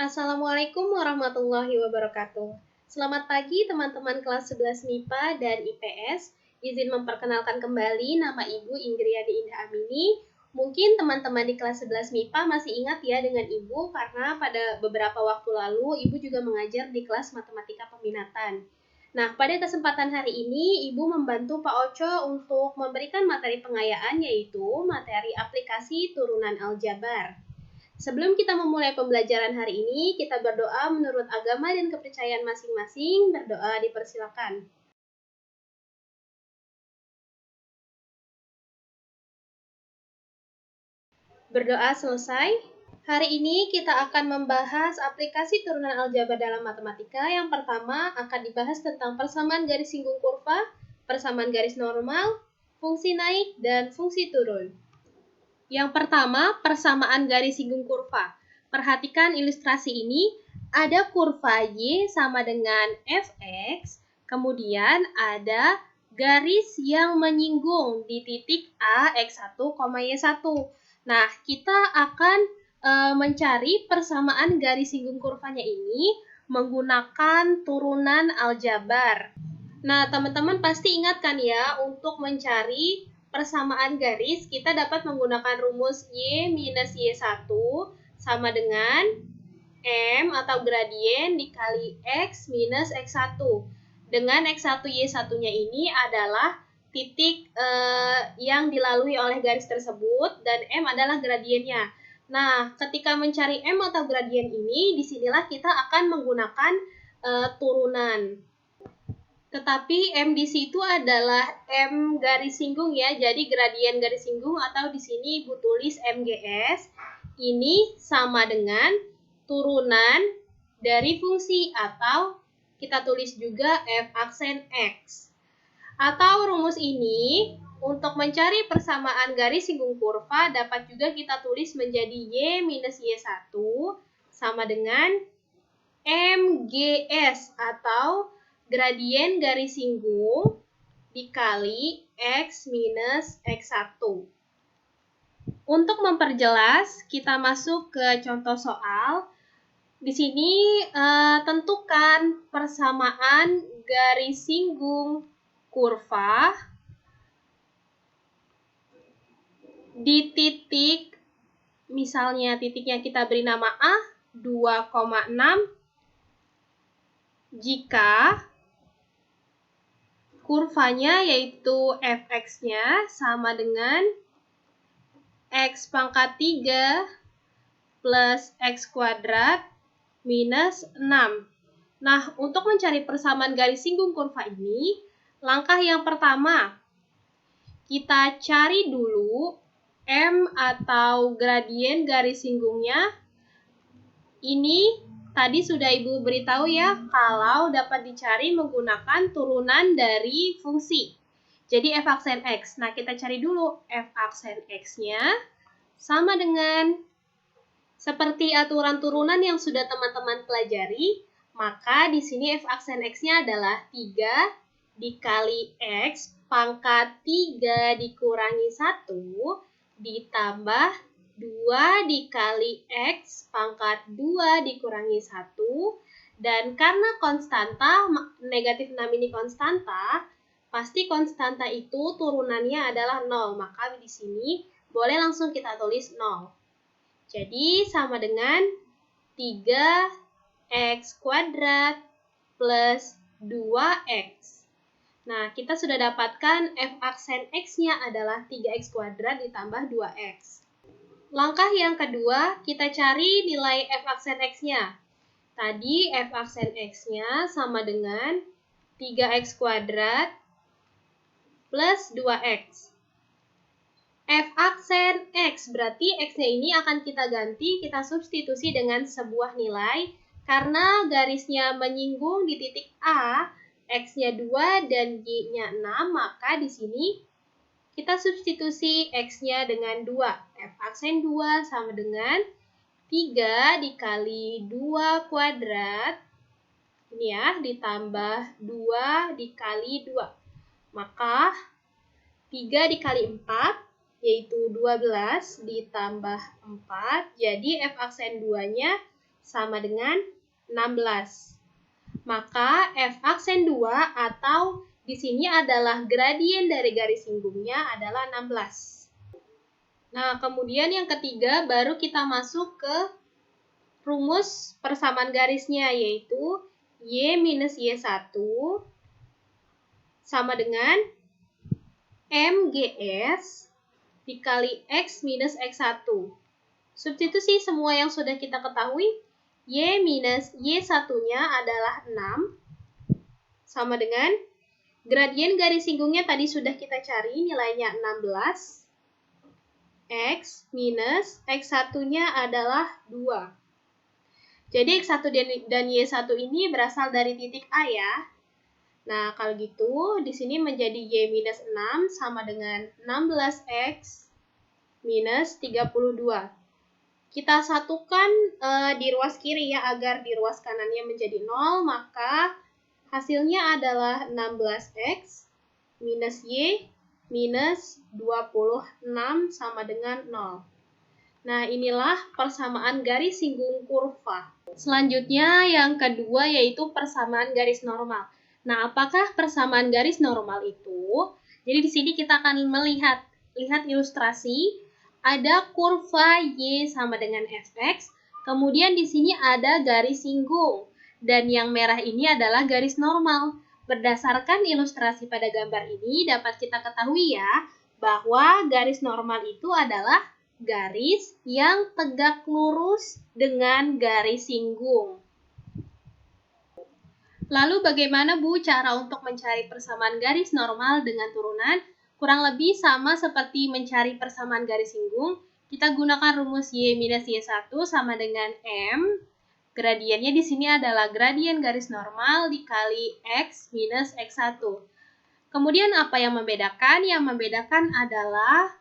Assalamualaikum warahmatullahi wabarakatuh. Selamat pagi teman-teman kelas 11 MIPA dan IPS. Izin memperkenalkan kembali nama Ibu Ingriyani Indah Amini. Mungkin teman-teman di kelas 11 MIPA masih ingat ya dengan Ibu karena pada beberapa waktu lalu Ibu juga mengajar di kelas Matematika Peminatan. Nah, pada kesempatan hari ini Ibu membantu Pak Oco untuk memberikan materi pengayaan yaitu materi aplikasi turunan aljabar. Sebelum kita memulai pembelajaran hari ini, kita berdoa menurut agama dan kepercayaan masing-masing. Berdoa dipersilakan. Berdoa selesai. Hari ini kita akan membahas aplikasi turunan aljabar dalam matematika. Yang pertama akan dibahas tentang persamaan garis singgung kurva, persamaan garis normal, fungsi naik, dan fungsi turun. Yang pertama, persamaan garis singgung kurva. Perhatikan ilustrasi ini, ada kurva Y sama dengan Fx, kemudian ada garis yang menyinggung di titik A, X1, Y1. Nah, kita akan mencari persamaan garis singgung kurvanya ini menggunakan turunan aljabar. Nah, teman-teman pasti ingat kan ya, untuk mencari persamaan garis, kita dapat menggunakan rumus Y minus Y1 sama dengan M atau gradien dikali X minus X1. Dengan X1 Y1-nya ini adalah titik yang dilalui oleh garis tersebut dan M adalah gradiennya. Nah, ketika mencari M atau gradien ini, disinilah kita akan menggunakan turunan. Tetapi M di situ adalah M garis singgung ya, jadi gradien garis singgung atau di sini Ibu tulis MGS. Ini sama dengan turunan dari fungsi atau kita tulis juga F aksen X. Atau rumus ini untuk mencari persamaan garis singgung kurva dapat juga kita tulis menjadi Y minus Y1 sama dengan MGS atau gradien garis singgung dikali X minus X1. Untuk memperjelas, kita masuk ke contoh soal. Di sini tentukan persamaan garis singgung kurva di titik, misalnya titiknya kita beri nama A, 2,6, jika kurvanya yaitu Fx-nya sama dengan X pangkat 3 plus X kuadrat minus 6. Nah, untuk mencari persamaan garis singgung kurva ini, langkah yang pertama, kita cari dulu M atau gradien garis singgungnya. Ini tadi sudah Ibu beritahu ya, kalau dapat dicari menggunakan turunan dari fungsi. Jadi F aksen X. Nah, kita cari dulu F aksen X-nya sama dengan seperti aturan turunan yang sudah teman-teman pelajari, maka di sini F aksen X-nya adalah 3 dikali X pangkat 3 dikurangi 1 ditambah 2 dikali X pangkat 2 dikurangi 1, dan karena konstanta, negatif 6 ini konstanta, pasti konstanta itu turunannya adalah 0, maka di sini boleh langsung kita tulis 0. Jadi sama dengan 3x kuadrat plus 2x. Nah, kita sudah dapatkan F aksen X-nya adalah 3x kuadrat ditambah 2x. Langkah yang kedua, kita cari nilai F aksen X-nya. Tadi F aksen X-nya sama dengan 3x kuadrat plus 2x. F aksen X, berarti X-nya ini akan kita ganti, kita substitusi dengan sebuah nilai. Karena garisnya menyinggung di titik A, X-nya 2 dan Y-nya 6, maka di sini kita substitusi X-nya dengan 2. F aksen 2 sama dengan 3 dikali 2 kuadrat, ini ya, ditambah 2 dikali 2. Maka 3 dikali 4, yaitu 12 ditambah 4, jadi F aksen 2-nya sama dengan 16. Maka F aksen 2 atau di sini adalah gradien dari garis singgungnya adalah 16. Nah, kemudian yang ketiga baru kita masuk ke rumus persamaan garisnya, yaitu Y minus Y1 sama dengan MGS dikali X minus X1. Substitusi semua yang sudah kita ketahui, Y minus Y1-nya adalah 6, sama dengan gradien garis singgungnya tadi sudah kita cari, nilainya 16. X minus X1-nya adalah 2. Jadi X1 dan Y1 ini berasal dari titik A ya. Nah, kalau gitu, di sini menjadi Y minus 6 sama dengan 16X minus 32. Kita satukan di ruas kiri ya, agar di ruas kanannya menjadi 0, maka hasilnya adalah 16X minus Y minus 26 sama dengan 0. Nah, inilah persamaan garis singgung kurva. Selanjutnya, yang kedua yaitu persamaan garis normal. Nah, apakah persamaan garis normal itu? Jadi di sini kita akan lihat ilustrasi. Ada kurva Y sama dengan Fx, kemudian di sini ada garis singgung, dan yang merah ini adalah garis normal. Berdasarkan ilustrasi pada gambar ini, dapat kita ketahui ya, bahwa garis normal itu adalah garis yang tegak lurus dengan garis singgung. Lalu bagaimana Bu cara untuk mencari persamaan garis normal dengan turunan? Kurang lebih sama seperti mencari persamaan garis singgung. Kita gunakan rumus Y minus Y1 sama dengan M. Gradiennya di sini adalah gradien garis normal dikali X minus X1. Kemudian apa yang membedakan? Yang membedakan adalah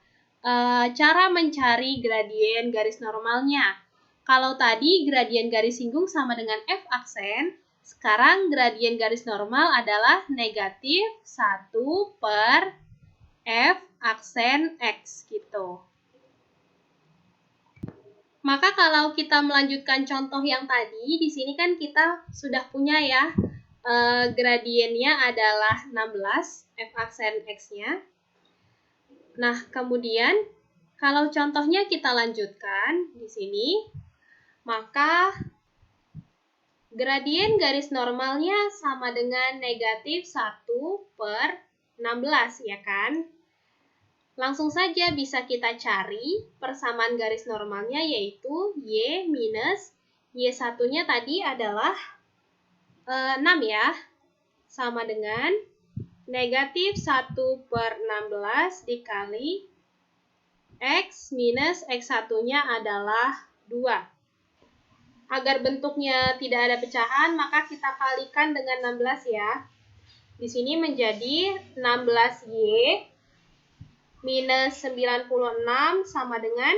cara mencari gradien garis normalnya. Kalau tadi gradien garis singgung sama dengan F aksen, sekarang gradien garis normal adalah negatif 1 per F aksen X gitu. Maka kalau kita melanjutkan contoh yang tadi, di sini kan kita sudah punya ya, gradiennya adalah 16, F aksen X-nya. Nah, kemudian kalau contohnya kita lanjutkan di sini, maka gradien garis normalnya sama dengan negatif 1 per 16, ya kan? Langsung saja bisa kita cari persamaan garis normalnya, yaitu Y minus Y1-nya tadi adalah 6 ya, sama dengan negatif 1 per 16 dikali X minus X1-nya adalah 2. Agar bentuknya tidak ada pecahan, maka kita kalikan dengan 16 ya. Di sini menjadi 16Y minus 96 sama dengan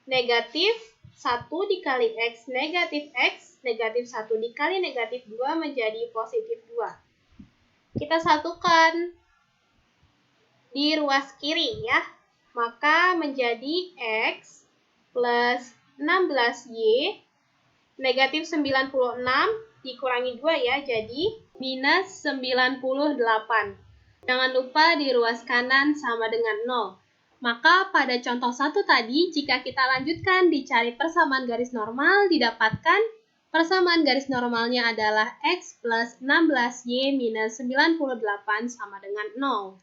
negatif 1 dikali X negatif X, negatif 1 dikali negatif 2 menjadi positif 2. Kita satukan di ruas kiri ya. Maka menjadi X plus 16Y negatif 96 dikurangi 2 ya, jadi minus 98. Jangan lupa di ruas kanan sama dengan 0. Maka pada contoh 1 tadi, jika kita lanjutkan dicari persamaan garis normal, didapatkan persamaan garis normalnya adalah X plus 16Y minus 98 sama dengan 0.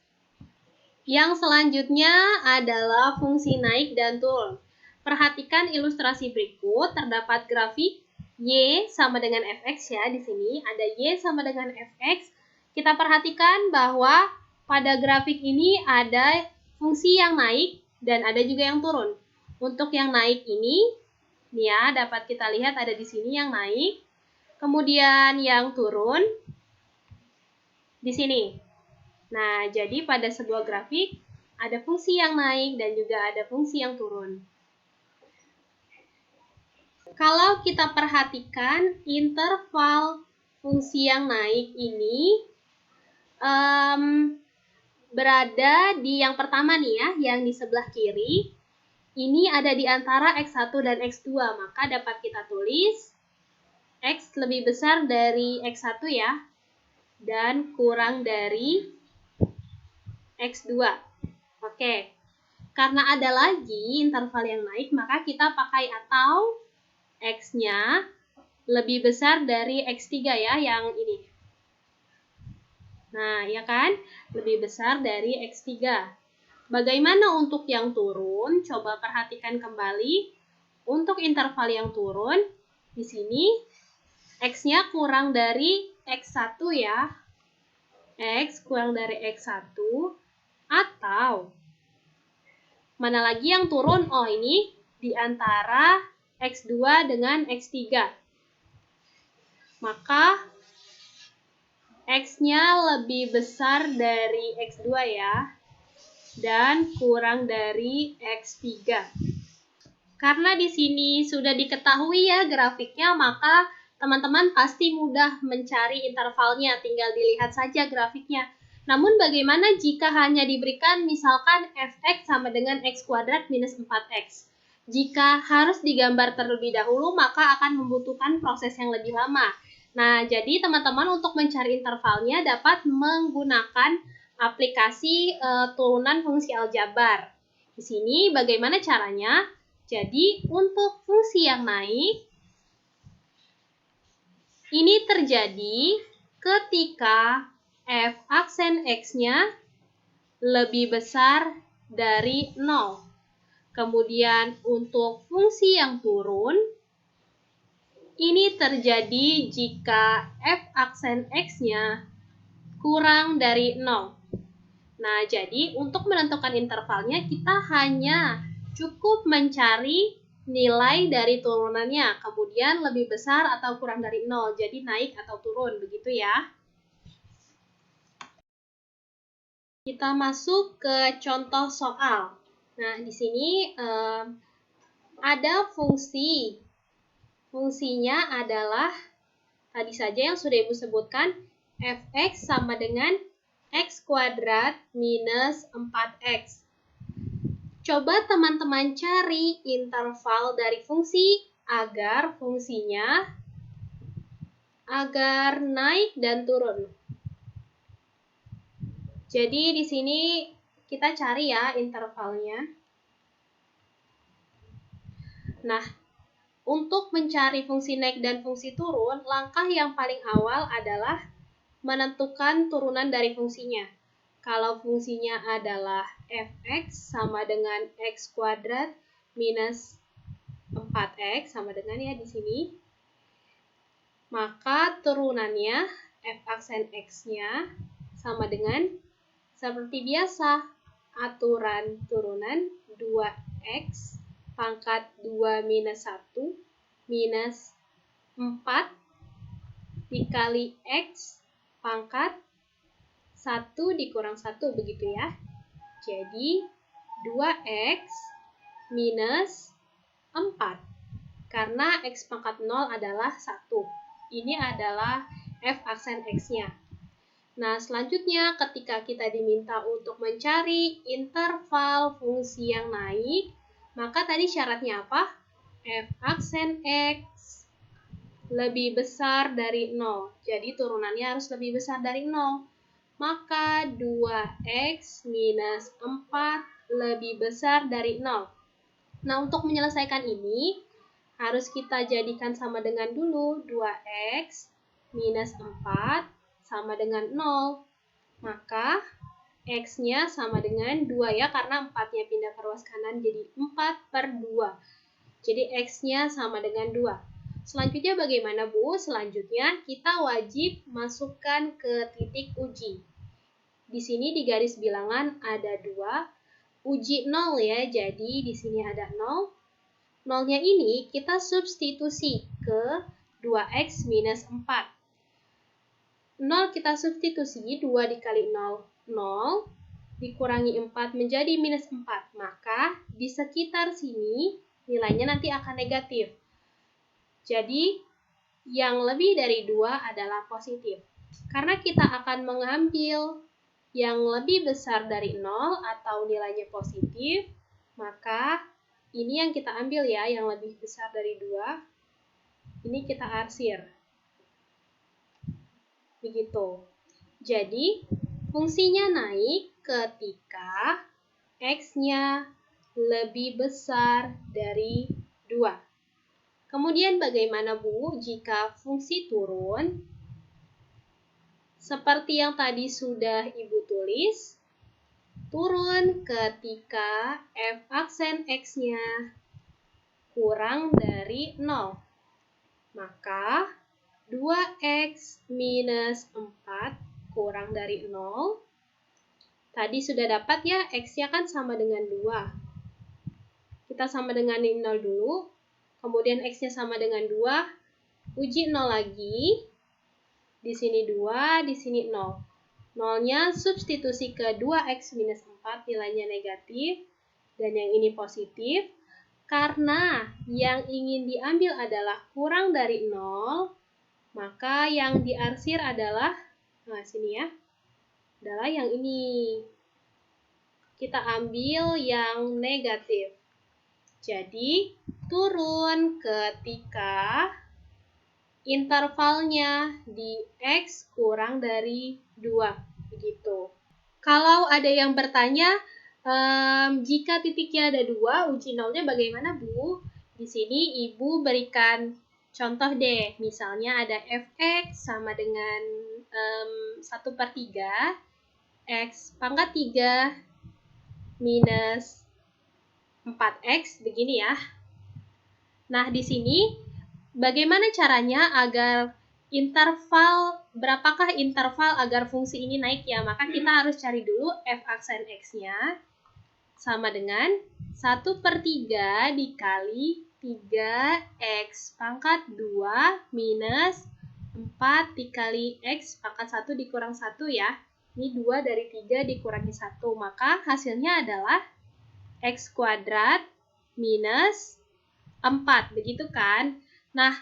Yang selanjutnya adalah fungsi naik dan turun. Perhatikan ilustrasi berikut, terdapat grafik Y sama dengan Fx ya, di sini ada Y sama dengan Fx. Kita perhatikan bahwa pada grafik ini ada fungsi yang naik dan ada juga yang turun. Untuk yang naik ini, nih ya, dapat kita lihat ada di sini yang naik. Kemudian yang turun di sini. Nah, jadi pada sebuah grafik ada fungsi yang naik dan juga ada fungsi yang turun. Kalau kita perhatikan interval fungsi yang naik ini berada di yang pertama nih ya, yang di sebelah kiri. Ini ada di antara X1 dan X2, maka dapat kita tulis X lebih besar dari X1 ya, dan kurang dari X2. Oke, karena ada lagi interval yang naik, maka kita pakai atau X-nya lebih besar dari X3 ya, yang ini. Nah, ya kan? Lebih besar dari X3. Bagaimana untuk yang turun? Coba perhatikan kembali. Untuk interval yang turun, di sini X-nya kurang dari X1 ya. X kurang dari X1. Atau, mana lagi yang turun? Oh, ini di antara X2 dengan X3. Maka, X-nya lebih besar dari X2 ya, dan kurang dari X3. Karena di sini sudah diketahui ya grafiknya, maka teman-teman pasti mudah mencari intervalnya, tinggal dilihat saja grafiknya. Namun bagaimana jika hanya diberikan misalkan fx sama dengan x kuadrat minus 4x? Jika harus digambar terlebih dahulu, maka akan membutuhkan proses yang lebih lama. Nah, jadi teman-teman untuk mencari intervalnya dapat menggunakan aplikasi turunan fungsi aljabar. Di sini bagaimana caranya? Jadi, untuk fungsi yang naik, ini terjadi ketika f aksen x-nya lebih besar dari 0. Kemudian, untuk fungsi yang turun, ini terjadi jika f aksen x-nya kurang dari 0. Nah, jadi untuk menentukan intervalnya, kita hanya cukup mencari nilai dari turunannya, kemudian lebih besar atau kurang dari 0, jadi naik atau turun, begitu ya. Kita masuk ke contoh soal. Nah, di sini ada fungsi. Fungsinya adalah, tadi saja yang sudah Ibu sebutkan, fx sama dengan x kuadrat minus 4x. Coba teman-teman cari interval dari fungsi agar fungsinya naik dan turun. Jadi di sini kita cari ya intervalnya. Nah, untuk mencari fungsi naik dan fungsi turun, langkah yang paling awal adalah menentukan turunan dari fungsinya. Kalau fungsinya adalah fx sama dengan x kuadrat minus 4x sama dengan ya di sini, maka turunannya f aksen x-nya sama dengan seperti biasa, aturan turunan 2x pangkat 2 minus 1 minus 4 dikali x pangkat 1 dikurang 1, begitu ya. Jadi, 2x minus 4. Karena x pangkat 0 adalah 1. Ini adalah f aksen x-nya. Nah, selanjutnya ketika kita diminta untuk mencari interval fungsi yang naik, maka tadi syaratnya apa? F aksen x lebih besar dari 0. Jadi turunannya harus lebih besar dari 0. Maka 2x minus 4 lebih besar dari 0. Nah, untuk menyelesaikan ini, harus kita jadikan sama dengan dulu 2x minus 4 sama dengan 0. Maka x-nya sama dengan 2 ya, karena 4-nya pindah ke ruas kanan jadi 4/2. Jadi x-nya sama dengan 2. Selanjutnya bagaimana, Bu? Selanjutnya kita wajib masukkan ke titik uji. Di sini di garis bilangan ada 2, uji 0 ya, jadi di sini ada 0. 0-nya ini kita substitusi ke 2x minus 4. 0 kita substitusi, 2 dikali 0, 0, dikurangi 4 menjadi minus 4. Maka di sekitar sini nilainya nanti akan negatif. Jadi yang lebih dari 2 adalah positif. Karena kita akan mengambil yang lebih besar dari 0 atau nilainya positif, maka Ini yang kita ambil ya, yang lebih besar dari 2. Ini kita arsir. Begitu. Jadi, fungsinya naik ketika X-nya lebih besar dari 2. Kemudian bagaimana Bu jika fungsi turun? Seperti yang tadi sudah Ibu tulis, turun ketika f aksen X-nya kurang dari 0. Maka 2X minus 4 kurang dari 0. Tadi sudah dapat ya, X-nya kan sama dengan 2. Kita sama dengan 0 dulu. Kemudian X-nya sama dengan 2. Uji 0 lagi. Di sini 2, di sini 0. 0-nya substitusi ke 2X minus 4, nilainya negatif. Dan yang ini positif. Karena yang ingin diambil adalah kurang dari 0, maka yang diarsir adalah, nah sini ya, adalah yang ini. Kita ambil yang negatif. Jadi, turun ketika intervalnya di X kurang dari 2. Begitu. Kalau ada yang bertanya, jika titiknya ada 2, uji nolnya bagaimana Bu? Di sini Ibu berikan contoh deh. Misalnya ada fx sama dengan 1/3, X pangkat 3 minus 4X, begini ya. Nah, di sini bagaimana caranya agar berapakah interval agar fungsi ini naik ya? Maka kita harus cari dulu f aksen X-nya sama dengan 1/3 dikali 3X pangkat 2 minus 4 dikali X pangkat 1 dikurang 1 ya. Ini 2 dari 3 dikurangi 1. Maka hasilnya adalah X kuadrat minus 4. Begitu kan? Nah,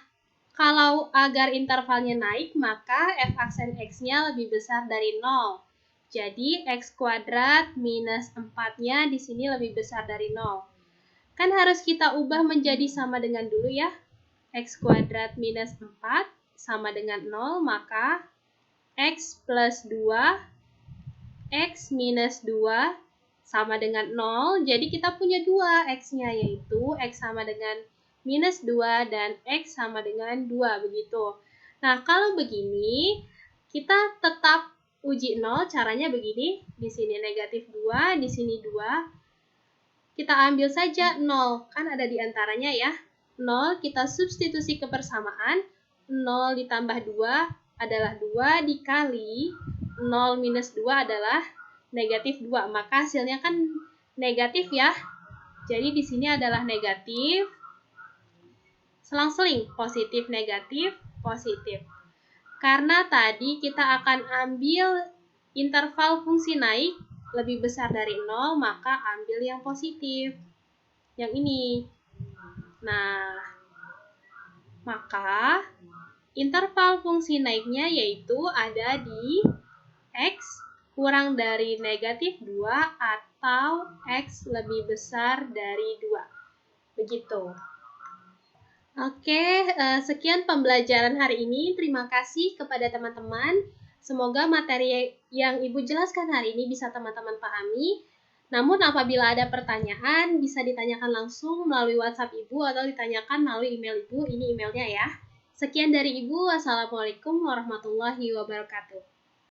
kalau agar intervalnya naik, maka f aksen X-nya lebih besar dari 0. Jadi, X kuadrat minus 4-nya di sini lebih besar dari 0. Kan harus kita ubah menjadi sama dengan dulu ya. X kuadrat minus 4 sama dengan 0, maka X plus 2, X minus 2 sama dengan 0. Jadi, kita punya 2 X-nya, yaitu X sama dengan minus 2 dan X sama dengan 2, begitu. Nah, kalau begini, kita tetap uji 0, caranya begini. Di sini negatif 2, di sini 2. Kita ambil saja 0, kan ada di antaranya ya. 0 kita substitusi ke persamaan. 0 ditambah 2 adalah 2 dikali 0 minus 2 adalah negatif 2. Maka hasilnya kan negatif ya. Jadi di sini adalah negatif. Selang-seling, positif, negatif, positif. Karena tadi kita akan ambil interval fungsi naik lebih besar dari 0, maka ambil yang positif. Yang ini. Nah, maka interval fungsi naiknya yaitu ada di X kurang dari negatif 2 atau X lebih besar dari 2. Begitu. Oke, sekian pembelajaran hari ini. Terima kasih kepada teman-teman. Semoga materi yang Ibu jelaskan hari ini bisa teman-teman pahami. Namun apabila ada pertanyaan, bisa ditanyakan langsung melalui WhatsApp Ibu atau ditanyakan melalui email Ibu. Ini emailnya ya. Sekian dari Ibu. Wassalamualaikum warahmatullahi wabarakatuh.